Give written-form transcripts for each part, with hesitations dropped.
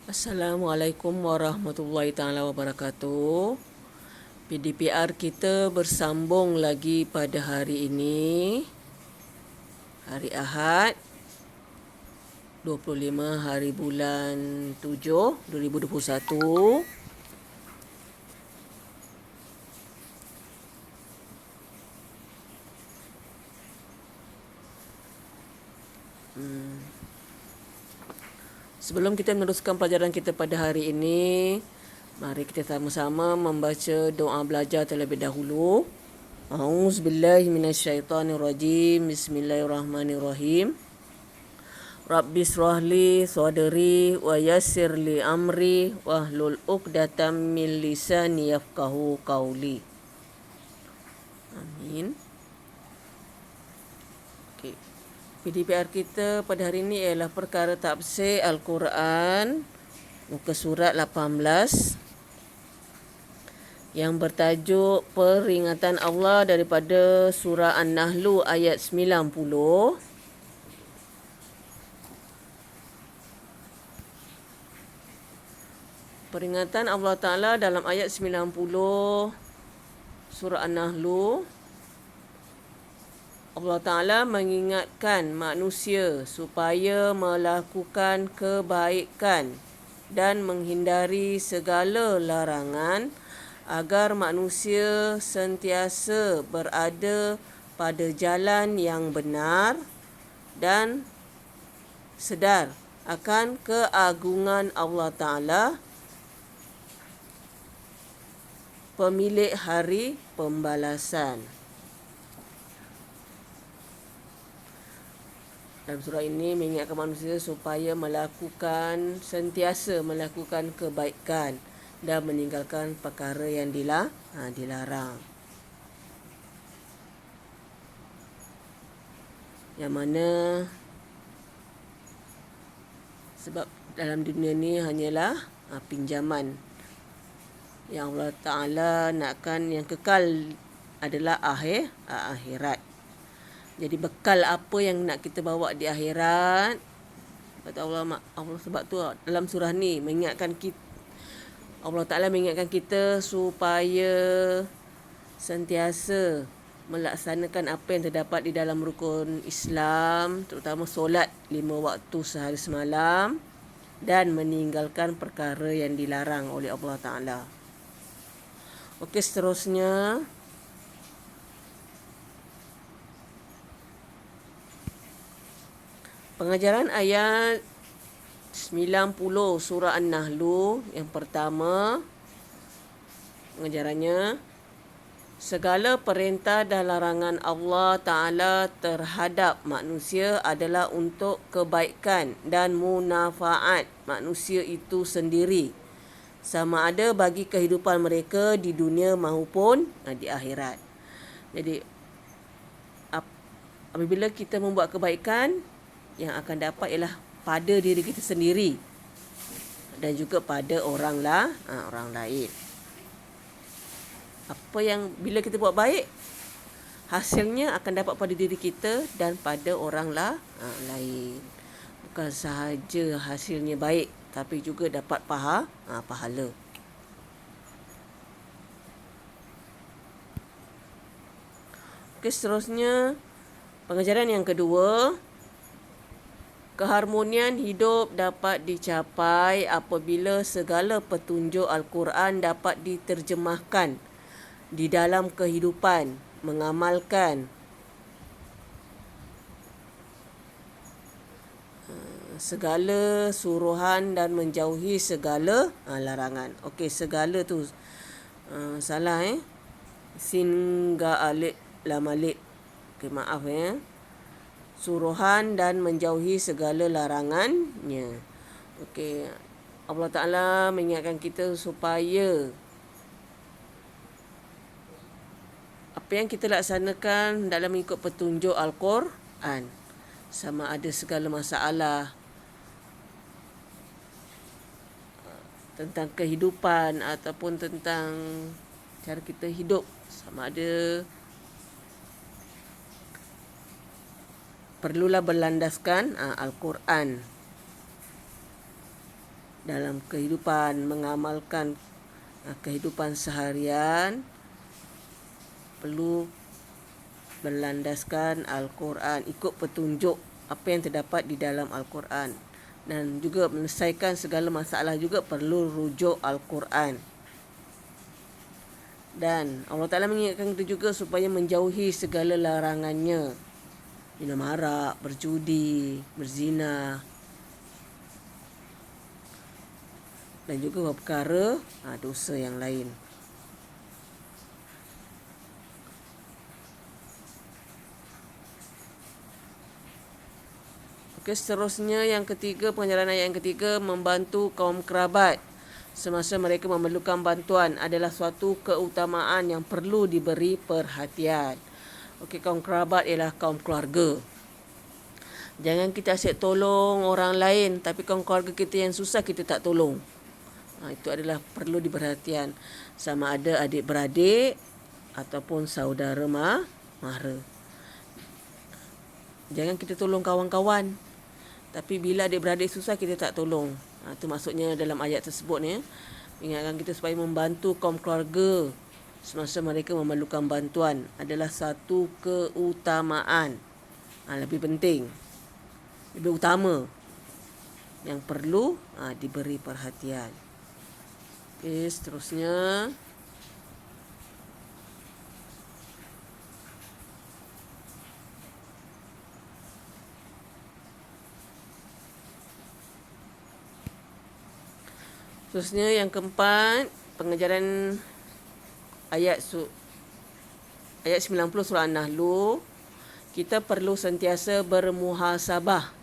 Assalamualaikum warahmatullahi taala wabarakatuh. PDPR kita bersambung lagi pada hari ini, hari Ahad, 25 hari bulan 7 2021. Sebelum kita meneruskan pelajaran kita pada hari ini, mari kita sama-sama membaca doa belajar terlebih dahulu. A'udzubillahi minasyaitonirrajim. Bismillahirrahmanirrahim. Rabbi srahli sadri wa yassir li amri wahlul 'uqdatam min lisani yafqahu qawli. Amin. Okey. PDPR kita pada hari ini ialah perkara tafsir Al-Quran muka surat 18 yang bertajuk peringatan Allah daripada surah An-Nahl ayat 90. Peringatan Allah Ta'ala dalam ayat 90 surah An-Nahl. Allah Ta'ala mengingatkan manusia supaya melakukan kebaikan dan menghindari segala larangan agar manusia sentiasa berada pada jalan yang benar dan sedar akan keagungan Allah Ta'ala, pemilik hari pembalasan. Dalam surah ini mengingatkan manusia supaya sentiasa melakukan kebaikan dan meninggalkan perkara yang dilarang. Yang mana sebab dalam dunia ni hanyalah pinjaman. Yang Allah Ta'ala nakkan yang kekal adalah akhirat. Jadi bekal apa yang nak kita bawa di akhirat. Sebab tu dalam surah ni mengingatkan kita, Allah Ta'ala mengingatkan kita supaya sentiasa melaksanakan apa yang terdapat di dalam rukun Islam, terutama solat 5 waktu sehari semalam dan meninggalkan perkara yang dilarang oleh Allah Ta'ala. Okey, seterusnya pengajaran ayat 90 surah An-Nahl. Yang pertama, pengajarannya, segala perintah dan larangan Allah Ta'ala terhadap manusia adalah untuk kebaikan dan munafaat manusia itu sendiri, sama ada bagi kehidupan mereka di dunia maupun di akhirat. Jadi apabila kita membuat kebaikan, yang akan dapat ialah pada diri kita sendiri dan juga pada orang lain. Apa yang bila kita buat baik, hasilnya akan dapat pada diri kita dan pada orang lain. Bukan sahaja hasilnya baik, tapi juga dapat pahala. Okey, seterusnya pengajaran yang kedua, keharmonian hidup dapat dicapai apabila segala petunjuk Al-Quran dapat diterjemahkan di dalam kehidupan, mengamalkan segala suruhan dan menjauhi segala larangan. Okey, segala tu salah sin ga alif lam alif. Okey, maaf suruhan dan menjauhi segala larangannya. Okey, Allah Ta'ala mengingatkan kita supaya apa yang kita laksanakan dalam mengikut petunjuk Al-Quran, sama ada segala masalah tentang kehidupan ataupun tentang cara kita hidup, sama ada perlulah berlandaskan Al-Quran. dalam kehidupan, mengamalkan kehidupan seharian, perlu berlandaskan Al-Quran, ikut petunjuk apa yang terdapat di dalam Al-Quran. Dan juga menyelesaikan segala masalah juga perlu rujuk Al-Quran. Dan Allah Ta'ala mengingatkan kita juga supaya menjauhi segala larangannya. Minum arak, berjudi, berzina, dan juga perkara dosa yang lain. Okey, seterusnya yang ketiga, pengajaran ayat yang ketiga, membantu kaum kerabat semasa mereka memerlukan bantuan adalah suatu keutamaan yang perlu diberi perhatian. Okey, kaum kerabat ialah kaum keluarga. Jangan kita asyik tolong orang lain, tapi kaum keluarga kita yang susah kita tak tolong. Itu adalah perlu diperhatian. Sama ada adik-beradik ataupun saudara mara. Jangan kita tolong kawan-kawan, tapi bila adik-beradik susah kita tak tolong. Itu maksudnya dalam ayat tersebut ni. Ingatkan kita supaya membantu kaum keluarga semasa mereka memerlukan bantuan adalah satu keutamaan. Lebih penting, lebih utama yang perlu diberi perhatian. Okey, seterusnya. Seterusnya yang keempat, pengajaran ayat 90 surah An-Nahl, kita perlu sentiasa bermuhasabah.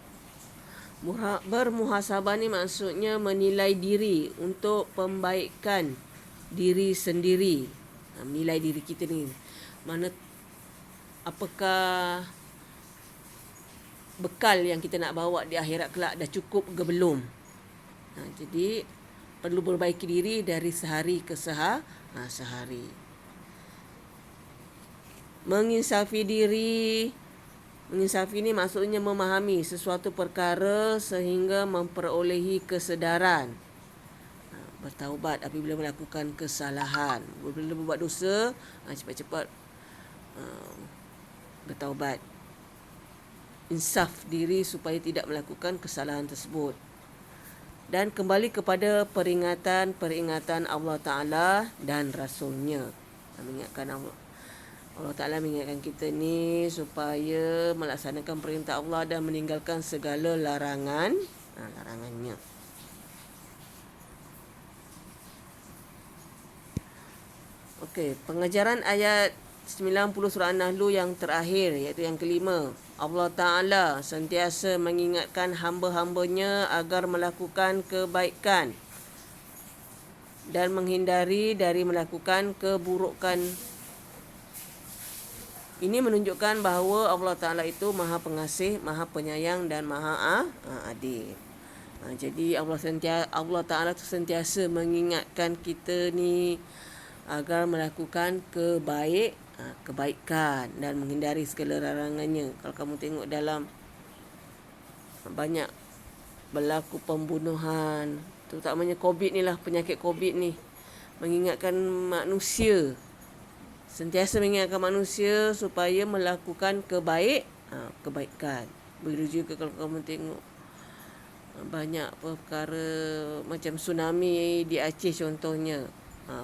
Bermuhasabah ni maksudnya menilai diri untuk pembaikan diri sendiri. Menilai diri kita ni, mana apakah bekal yang kita nak bawa di akhirat kelak dah cukup ke belum. Jadi perlu perbaiki diri dari sehari ke sehari. Menginsafi diri. Menginsafi ni maksudnya memahami sesuatu perkara sehingga memperolehi kesedaran. Bertaubat apabila melakukan kesalahan. Bila berbuat dosa, cepat-cepat bertaubat. Insaf diri supaya tidak melakukan kesalahan tersebut. Dan kembali kepada peringatan Allah Ta'ala dan Rasulnya. Mengingatkan Allah Ta'ala mengingatkan kita ni supaya melaksanakan perintah Allah dan meninggalkan segala larangannya. Okey, pengajaran ayat 90 surah An-Nahl yang terakhir, iaitu yang kelima. Allah Ta'ala sentiasa mengingatkan hamba-hambanya agar melakukan kebaikan dan menghindari dari melakukan keburukan. Ini menunjukkan bahawa Allah Ta'ala itu Maha Pengasih, Maha Penyayang dan Maha Adil. Jadi Allah Ta'ala itu sentiasa mengingatkan kita ni agar melakukan kebaikan dan menghindari segala larangannya. Kalau kamu tengok dalam banyak berlaku pembunuhan, terutamanya COVID ni lah, penyakit COVID ni, mengingatkan manusia, sentiasa mengingatkan manusia supaya melakukan kebaikan. Begitu juga kalau kamu tengok banyak perkara macam tsunami di Aceh contohnya,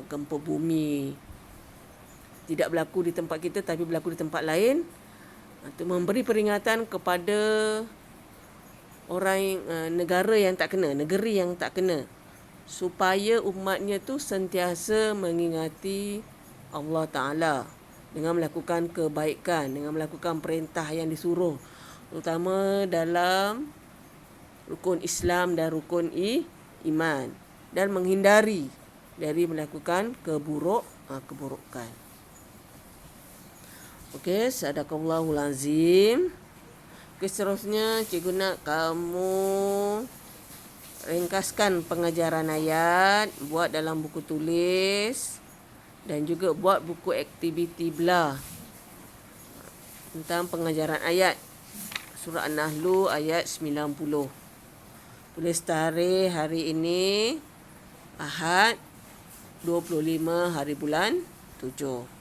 gempa bumi tidak berlaku di tempat kita tapi berlaku di tempat lain. Itu memberi peringatan kepada orang negeri yang tak kena, supaya umatnya tu sentiasa mengingati Allah Ta'ala dengan melakukan kebaikan, dengan melakukan perintah yang disuruh, terutama dalam rukun Islam dan rukun iman, dan menghindari dari melakukan keburukan. Okey, sadaqallahul azim. Okey, seterusnya cikgu nak kamu ringkaskan pengajaran ayat, buat dalam buku tulis dan juga buat buku aktiviti belah tentang pengajaran ayat surah An-Nahl ayat 90. Tulis tarikh hari ini Ahad 25 hari bulan 7.